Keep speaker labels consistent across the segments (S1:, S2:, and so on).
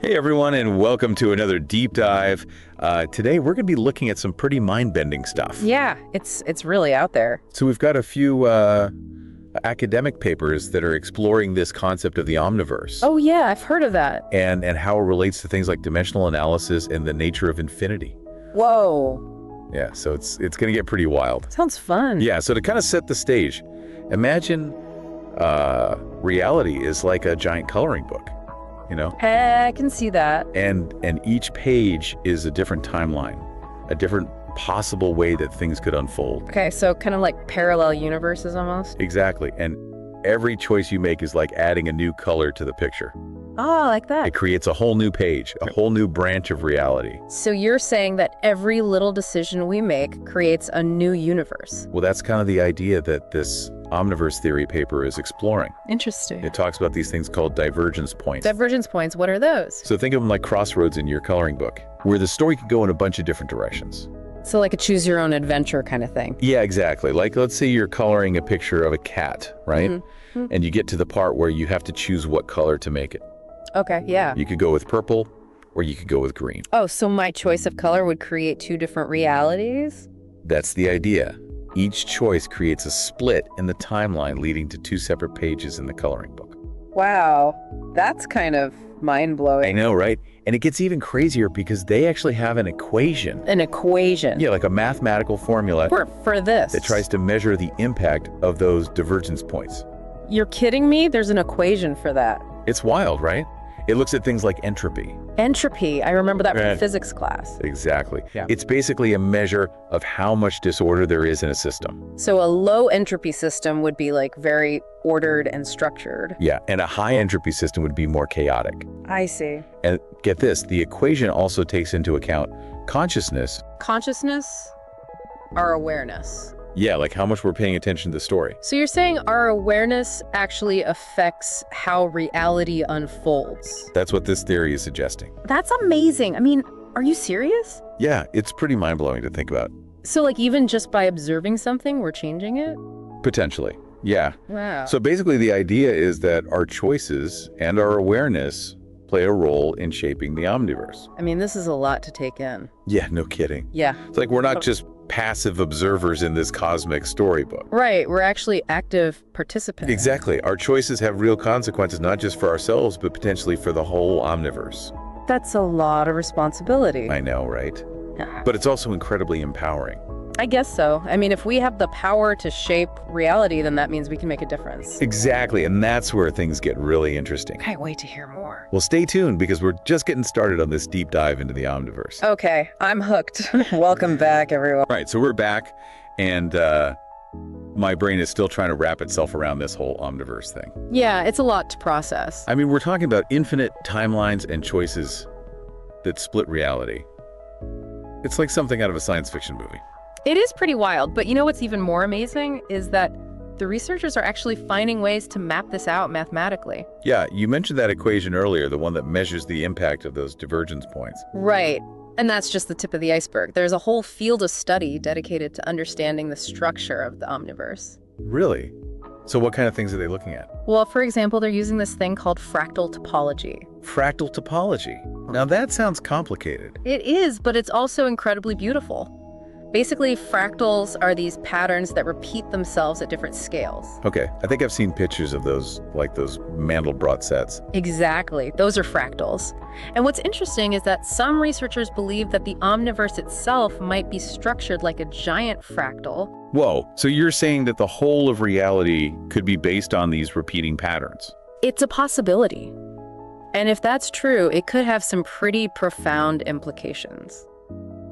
S1: Hey everyone, and welcome to another deep dive. Today we're going to be looking at some pretty mind-bending stuff.
S2: Yeah, it's really out there.
S1: So we've got a few academic papers that are exploring this concept of the Omniverse.
S2: Oh yeah, I've heard of that.
S1: And how it relates to things like dimensional analysis and the nature of infinity.
S2: Whoa.
S1: Yeah, so it's going to get pretty wild.
S2: Sounds fun.
S1: Yeah, so to kind of set the stage, imagine reality is like a giant coloring book. You know?
S2: I can see that.
S1: And each page is a different timeline, a different possible way that things could unfold.
S2: Okay, so kind of like parallel universes almost?
S1: Exactly. And every choice you make is like adding a new color to the picture.
S2: Oh, like that.
S1: It creates a whole new page, a whole new branch of reality.
S2: So you're saying that every little decision we make creates a new universe?
S1: Well, that's kind of the idea that this Omniverse theory paper is exploring.
S2: Interesting.
S1: It talks about these things called divergence points.
S2: Divergence points, what are those?
S1: So think of them like crossroads in your coloring book, where the story could go in a bunch of different directions.
S2: So like a choose your own adventure kind of thing.
S1: Yeah, exactly. Like let's say you're coloring a picture of a cat, right? Mm-hmm. And you get to the part where you have to choose what color to make it.
S2: Okay, yeah.
S1: You could go with purple or you could go with green.
S2: Oh, so my choice of color would create two different realities?
S1: That's the idea. Each choice creates a split in the timeline leading to two separate pages in the coloring book.
S2: Wow, that's kind of mind-blowing.
S1: I know, right? And it gets even crazier because they actually have an equation.
S2: An equation?
S1: Yeah, like a mathematical formula.
S2: For this?
S1: That tries to measure the impact of those divergence points.
S2: You're kidding me? There's an equation for that.
S1: It's wild, right? It looks at things like entropy.
S2: Entropy, I remember that from physics class.
S1: Exactly.
S2: Yeah.
S1: It's basically a measure of how much disorder there is in a system.
S2: So a low entropy system would be like very ordered and structured.
S1: Yeah, and a high entropy system would be more chaotic.
S2: I see.
S1: And get this, the equation also takes into account consciousness.
S2: Consciousness? Our awareness.
S1: Yeah, like how much we're paying attention to the story.
S2: So you're saying our awareness actually affects how reality unfolds?
S1: That's what this theory is suggesting.
S2: That's amazing. I mean, are you serious?
S1: Yeah, it's pretty mind-blowing to think about.
S2: So like even just by observing something, we're changing it?
S1: Potentially, yeah.
S2: Wow.
S1: So basically the idea is that our choices and our awareness play a role in shaping the Omniverse.
S2: I mean, this is a lot to take in.
S1: Yeah, no kidding.
S2: Yeah.
S1: It's like we're not just passive observers in this cosmic storybook.
S2: Right, we're actually active participants.
S1: Exactly. Our choices have real consequences, not just for ourselves, but potentially for the whole Omniverse.
S2: That's a lot of responsibility.
S1: I know, right?
S2: Yeah.
S1: But it's also incredibly empowering.
S2: I guess so. I mean, if we have the power to shape reality, then that means we can make a difference.
S1: Exactly, and that's where things get really interesting.
S2: Can't wait to hear more.
S1: Well, stay tuned because we're just getting started on this deep dive into the Omniverse.
S2: Okay, I'm hooked. Welcome back, everyone.
S1: All right, so we're back, and my brain is still trying to wrap itself around this whole Omniverse thing.
S2: Yeah, it's a lot to process.
S1: I mean, we're talking about infinite timelines and choices that split reality. It's like something out of a science fiction movie.
S2: It is pretty wild, but you know what's even more amazing is that the researchers are actually finding ways to map this out mathematically.
S1: Yeah, you mentioned that equation earlier, the one that measures the impact of those divergence points.
S2: Right. And that's just the tip of the iceberg. There's a whole field of study dedicated to understanding the structure of the Omniverse.
S1: Really? So what kind of things are they looking at?
S2: Well, for example, they're using this thing called fractal topology.
S1: Fractal topology. Now that sounds complicated.
S2: It is, but it's also incredibly beautiful. Basically, fractals are these patterns that repeat themselves at different scales.
S1: Okay, I think I've seen pictures of those, like those Mandelbrot sets.
S2: Exactly, those are fractals. And what's interesting is that some researchers believe that the Omniverse itself might be structured like a giant fractal.
S1: Whoa, so you're saying that the whole of reality could be based on these repeating patterns?
S2: It's a possibility. And if that's true, it could have some pretty profound implications.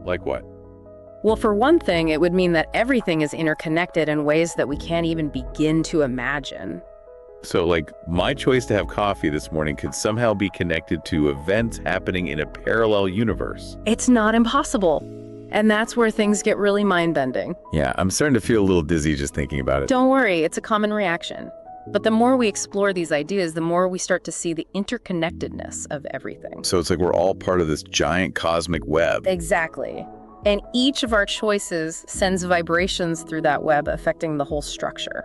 S1: Like what?
S2: Well, for one thing, it would mean that everything is interconnected in ways that we can't even begin to imagine.
S1: So, like, my choice to have coffee this morning could somehow be connected to events happening in a parallel universe.
S2: It's not impossible. And that's where things get really mind-bending.
S1: Yeah, I'm starting to feel a little dizzy just thinking about it.
S2: Don't worry, it's a common reaction. But the more we explore these ideas, the more we start to see the interconnectedness of everything.
S1: So it's like we're all part of this giant cosmic web.
S2: Exactly. And each of our choices sends vibrations through that web, affecting the whole structure.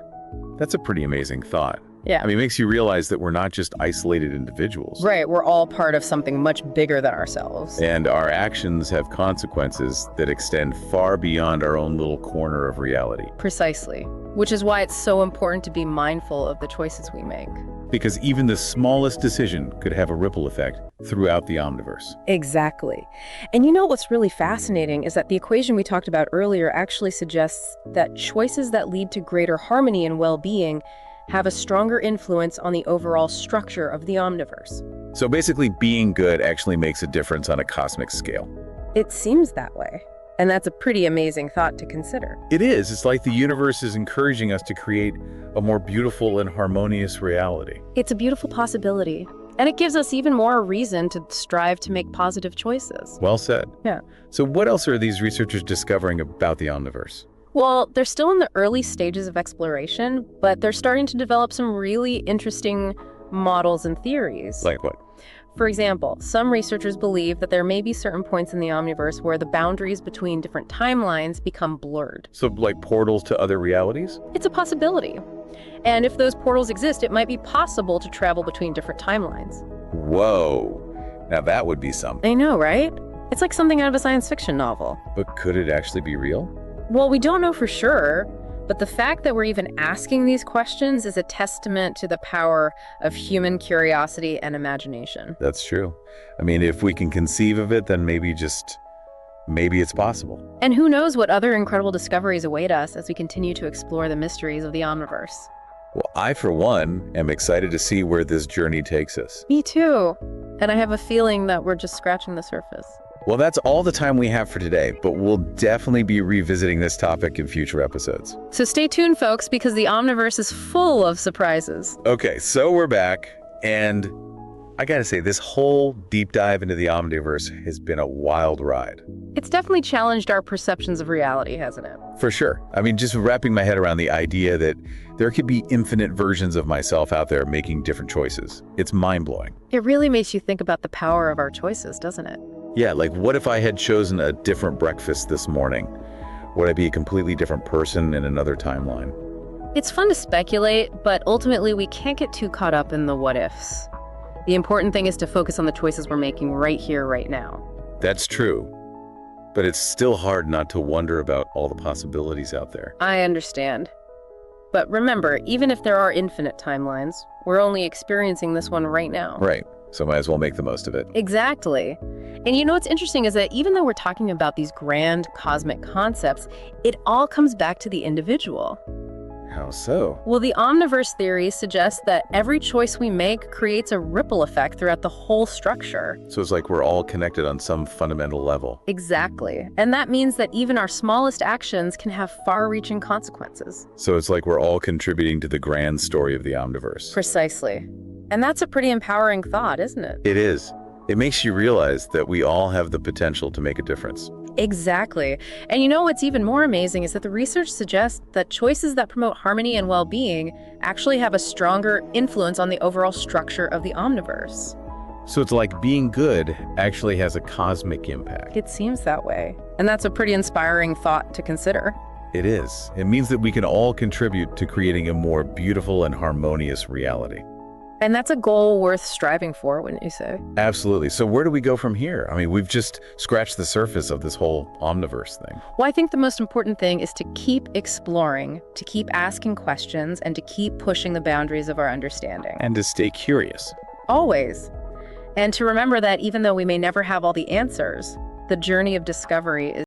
S1: That's a pretty amazing thought.
S2: Yeah.
S1: I mean, it makes you realize that we're not just isolated individuals.
S2: Right, we're all part of something much bigger than ourselves.
S1: And our actions have consequences that extend far beyond our own little corner of reality.
S2: Precisely. Which is why it's so important to be mindful of the choices we make.
S1: Because even the smallest decision could have a ripple effect throughout the Omniverse.
S2: Exactly. And you know what's really fascinating is that the equation we talked about earlier actually suggests that choices that lead to greater harmony and well-being have a stronger influence on the overall structure of the Omniverse.
S1: So basically, being good actually makes a difference on a cosmic scale.
S2: It seems that way. And that's a pretty amazing thought to consider.
S1: It is. It's like the universe is encouraging us to create a more beautiful and harmonious reality.
S2: It's a beautiful possibility. And it gives us even more reason to strive to make positive choices.
S1: Well said.
S2: Yeah.
S1: So what else are these researchers discovering about the Omniverse?
S2: Well, they're still in the early stages of exploration, but they're starting to develop some really interesting models and theories.
S1: Like what?
S2: For example, some researchers believe that there may be certain points in the Omniverse where the boundaries between different timelines become blurred.
S1: So like portals to other realities?
S2: It's a possibility. And if those portals exist, it might be possible to travel between different timelines.
S1: Whoa. Now that would be something.
S2: I know, right? It's like something out of a science fiction novel.
S1: But could it actually be real?
S2: Well, we don't know for sure, but the fact that we're even asking these questions is a testament to the power of human curiosity and imagination.
S1: That's true. I mean, if we can conceive of it, then maybe it's possible.
S2: And who knows what other incredible discoveries await us as we continue to explore the mysteries of the Omniverse.
S1: Well, I, for one, am excited to see where this journey takes us.
S2: Me too. And I have a feeling that we're just scratching the surface.
S1: Well, that's all the time we have for today, but we'll definitely be revisiting this topic in future episodes.
S2: So stay tuned, folks, because the Omniverse is full of surprises.
S1: Okay, so we're back, and I gotta say, this whole deep dive into the Omniverse has been a wild ride.
S2: It's definitely challenged our perceptions of reality, hasn't it?
S1: For sure. I mean, just wrapping my head around the idea that there could be infinite versions of myself out there making different choices. It's mind-blowing.
S2: It really makes you think about the power of our choices, doesn't it?
S1: Yeah, like what if I had chosen a different breakfast this morning? Would I be a completely different person in another timeline?
S2: It's fun to speculate, but ultimately we can't get too caught up in the what-ifs. The important thing is to focus on the choices we're making right here, right now.
S1: That's true. But it's still hard not to wonder about all the possibilities out there.
S2: I understand. But remember, even if there are infinite timelines, we're only experiencing this one right now.
S1: Right. So might as well make the most of it.
S2: Exactly. And you know what's interesting is that even though we're talking about these grand cosmic concepts, it all comes back to the individual.
S1: How so?
S2: Well, the Omniverse theory suggests that every choice we make creates a ripple effect throughout the whole structure.
S1: So it's like we're all connected on some fundamental level.
S2: Exactly. And that means that even our smallest actions can have far-reaching consequences.
S1: So it's like we're all contributing to the grand story of the Omniverse.
S2: Precisely. And that's a pretty empowering thought, isn't it?
S1: It is. It makes you realize that we all have the potential to make a difference.
S2: Exactly. And you know what's even more amazing is that the research suggests that choices that promote harmony and well-being actually have a stronger influence on the overall structure of the Omniverse.
S1: So it's like being good actually has a cosmic impact.
S2: It seems that way. And that's a pretty inspiring thought to consider.
S1: It is. It means that we can all contribute to creating a more beautiful and harmonious reality.
S2: And that's a goal worth striving for, wouldn't you say?
S1: Absolutely. So where do we go from here? I mean, we've just scratched the surface of this whole Omniverse thing.
S2: Well, I think the most important thing is to keep exploring, to keep asking questions, and to keep pushing the boundaries of our understanding.
S1: And to stay curious.
S2: Always. And to remember that even though we may never have all the answers, the journey of discovery is